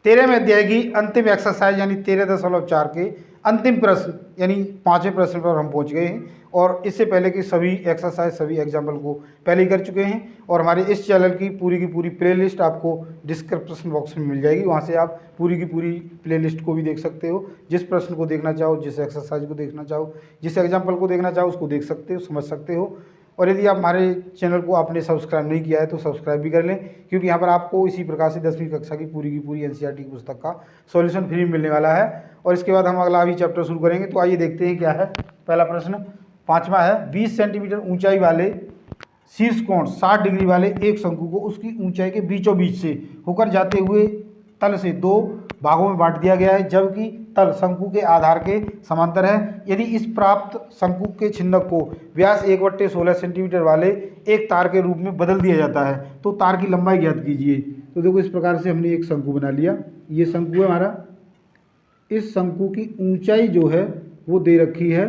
13वें अध्याय की अंतिम एक्सरसाइज यानी 13.4 के अंतिम प्रश्न यानी 5वें प्रश्न पर हम पहुंच गए हैं। और इससे पहले की सभी एक्सरसाइज सभी एग्जाम्पल को पहले ही कर चुके हैं। और हमारे इस चैनल की पूरी प्लेलिस्ट आपको डिस्क्रिप्शन बॉक्स में मिल जाएगी, वहां से आप पूरी की पूरी प्लेलिस्ट को भी देख सकते हो। जिस प्रश्न को देखना चाहो, जिस एक्सरसाइज को देखना चाहो, जिस एग्जाम्पल को देखना चाहो उसको देख सकते हो, समझ सकते हो। और यदि आप हमारे चैनल को आपने सब्सक्राइब नहीं किया है तो सब्सक्राइब भी कर लें, क्योंकि यहाँ पर आपको इसी प्रकार से 10वीं कक्षा की पूरी एनसीईआरटी की पुस्तक का सॉल्यूशन फ्री मिलने वाला है। और इसके बाद हम अगला भी चैप्टर शुरू करेंगे। तो आइए देखते हैं क्या है। पहला प्रश्न 5वां है, 20 सेंटीमीटर ऊंचाई वाले शीर्ष कोण 60 डिग्री वाले एक शंकु को उसकी ऊंचाई के बीचों बीच से होकर जाते हुए तल से 2 भागों में बांट दिया गया है, जबकि तल शंकु के आधार के समांतर है। यदि इस प्राप्त शंकु के छिन्नक को व्यास 1/16 सेंटीमीटर वाले एक तार के रूप में बदल दिया जाता है तो तार की लंबाई ज्ञात कीजिए। तो देखो इस प्रकार से हमने एक शंकु बना लिया। ये शंकु है हमारा। इस शंकु की ऊंचाई जो है वो दे रखी है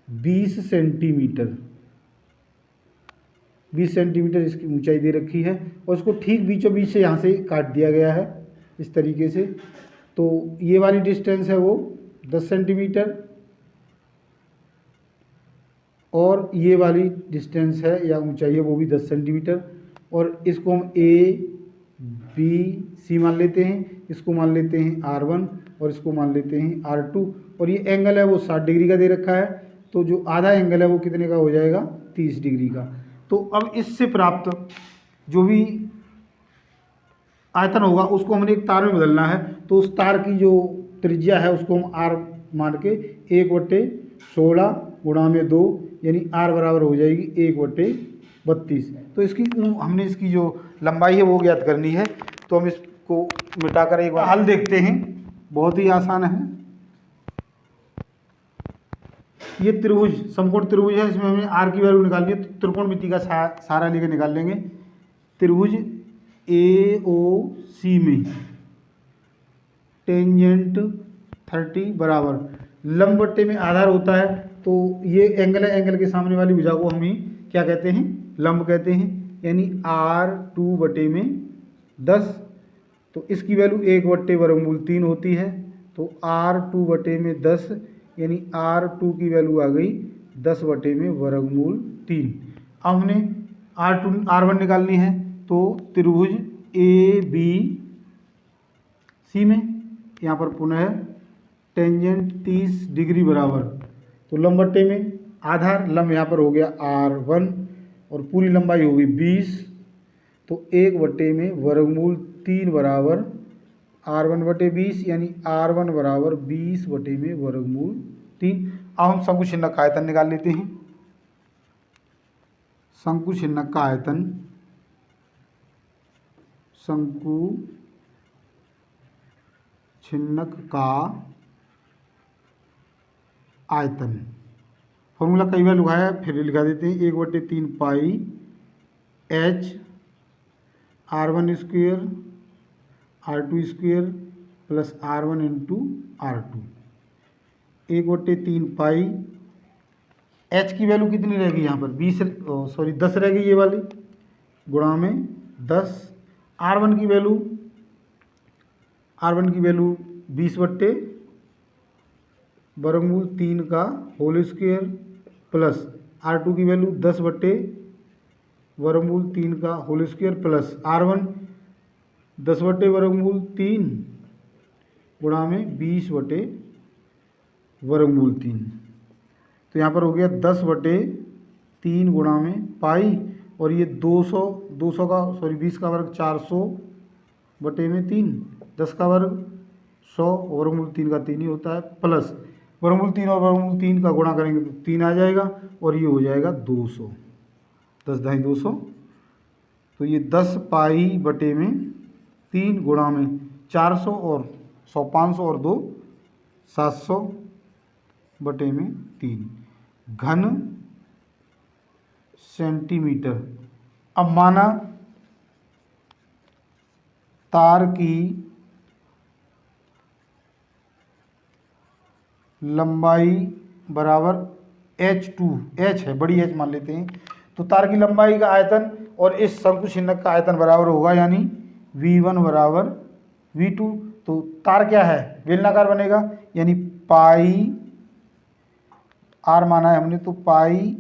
20 सेंटीमीटर। 20 सेंटीमीटर इसकी ऊंचाई दे रखी है और इसको ठीक बीचों बीच से यहाँ से काट दिया गया है इस तरीके से। तो ये वाली डिस्टेंस है वो 10 सेंटीमीटर और ये वाली डिस्टेंस है या ऊंचाई है वो भी 10 सेंटीमीटर। और इसको हम ए बी सी मान लेते हैं, इसको मान लेते हैं R1 और इसको मान लेते हैं R2। और ये एंगल है वो 60 डिग्री का दे रखा है, तो जो आधा एंगल है वो कितने का हो जाएगा 30 डिग्री का। तो अब इससे प्राप्त जो भी आयतन होगा उसको हमने एक तार में बदलना है। तो उस तार की जो त्रिज्या है उसको हम R मान के 1/16 गुणा में 2 यानी R बराबर हो जाएगी 1/32। तो इसकी हमने इसकी जो लंबाई है वो ज्ञात करनी है। तो हम इसको मिटाकर एक बार हल देखते हैं। बहुत ही आसान है। ये त्रिभुज समकोण त्रिभुज है, इसमें हमें R की वैल्यू निकालनी है। तो त्रिकोणमिति का सहारा लेकर निकाल लेंगे। त्रिभुज AOC में टेंजेंट 30 बराबर लंब बट्टे में आधार होता है। तो ये एंगल है, एंगल के सामने वाली भुजा को हम ही क्या कहते हैं, लंब कहते हैं। यानी R2/10। तो इसकी वैल्यू 1/√3 होती है। तो R2/10 यानी R2 की वैल्यू आ गई 10/√3। अब हमने R1 निकालनी है। तो त्रिभुज ABC में यहाँ पर पुनः टेंजेंट 30 डिग्री बराबर, तो लंब बट्टे में आधार लंब यहाँ पर हो गया R1 और पूरी लंबाई होगी 20। तो 1/√3 बराबर R1/20 यानी R1 बराबर 20/√3। अब हम शंकु छिन्नक का आयतन निकाल लेते हैं। शंकु छिन्नक का आयतन, शंकु छिन्नक का आयतन फॉर्मूला कई बार लिखा है, फिर लिखा देते हैं। 1/3 पाई H R1² R2² plus R1 into R2। 1/3 पाई H की वैल्यू कितनी रहेगी यहाँ पर 10 रहेगी ये वाली, गुणा में 10। R1 की वैल्यू 20/√3 का होल स्क्वायर प्लस R2 की वैल्यू 10/√3 का होल स्क्वायर प्लस R1 10/√3 गुणा में 20/√3। तो यहाँ पर हो गया 10/3 गुणा में पाई और ये 20 का वर्ग 400/3, 10 का वर्ग 100, वर्गमूल 3 का 3 ही होता है, प्लस वर्गमूल 3 और वर्गमूल 3 का गुणा करेंगे तो 3 आ जाएगा और ये हो जाएगा 200। 10 × 200। तो ये 10 π/3 गुणा में 400 और 100 500 और 2 700/3 घन सेंटीमीटर। अब माना तार की लंबाई बराबर H2, H है बड़ी H मान लेते हैं। तो तार की लंबाई का आयतन और इस शंकु छिन्नक का आयतन बराबर होगा, यानी V1 बराबर V2, तो तार क्या है, बेलनाकार बनेगा, यानी पाई r माना है हमने, तो पाई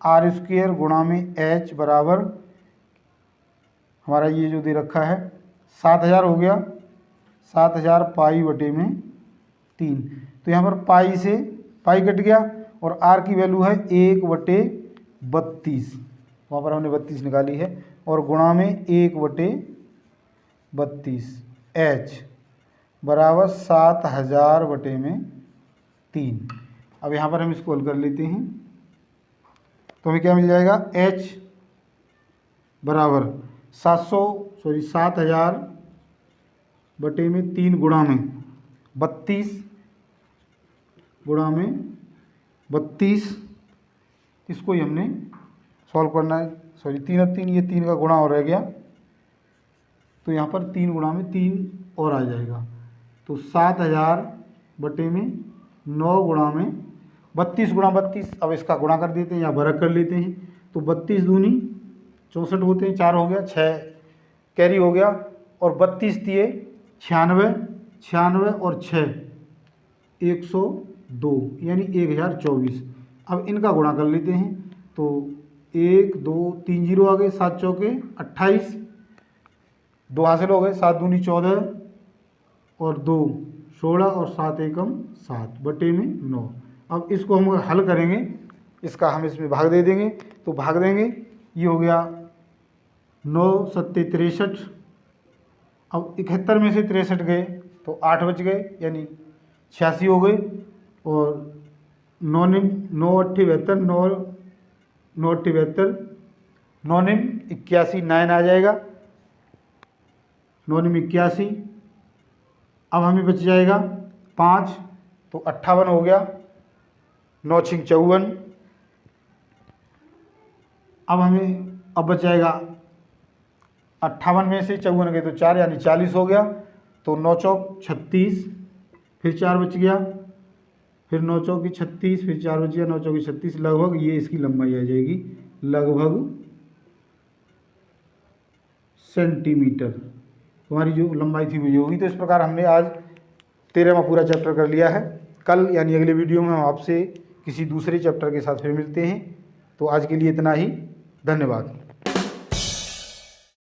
r² गुणा में h बराबर हमारा ये जो दे रखा है 7000 हो गया, 7000 पाई बटे में 3। तो यहाँ पर पाई से पाई कट गया और r की वैल्यू है 1/32, वहाँ पर हमने 32 निकाली है, और गुणा में 1/32 h बराबर 7000 बटे में 3। अब यहाँ पर हम इसको हल कर लेते हैं, तो हमें क्या मिल जाएगा, h बराबर 7000 बटे में 3 गुणा में 32 इसको ही हमने सॉल्व करना है, 3 और 3, ये 3 का गुणा और रह गया, तो यहाँ पर 3 गुणा में 3 और आ जाएगा, तो 7000 बटे में 9 गुणा में 32 गुणा 32। अब इसका गुणा कर देते हैं या बरक कर लेते हैं, तो 32 दूनी 64 होते हैं, 4 हो गया, 6 कैरी हो गया, और 32 दिए 96 और 6 102, यानी 1024। अब इनका गुणा कर लेते हैं, तो 1 2 3 0 आ गए, 7 चौके 28, 2 हासिल हो गए, 7 दूनी 14 और 2 16 और 7 एकम 7 बटे में 9। अब इसको हम हल करेंगे, इसका हम इसमें भाग दे देंगे, तो भाग देंगे, ये हो गया 9 7 63। अब 71 में से 63 गए तो 8 बच गए, यानी 86 हो गए, और 9 8 72 9 8 72 9 81 9 आ जाएगा, 9 81। अब हमें बच जाएगा 5, तो 58 हो गया, 9 6 54। अब बच जाएगा 58 में से 54 गए तो 4, यानी 40 हो गया, तो 9 चौक 36, फिर 4 बच गया, फिर 9 चौकी 36, फिर 4 बच गया, 9 चौकी 36, लगभग ये इसकी लंबाई आ जाएगी, लगभग सेंटीमीटर हमारी जो लंबाई थी वो होगी। तो इस प्रकार हमने आज 13वां पूरा चैप्टर कर लिया है। कल यानी अगले वीडियो में हम आपसे किसी दूसरे चैप्टर के साथ फिर मिलते हैं। तो आज के लिए इतना ही, धन्यवाद।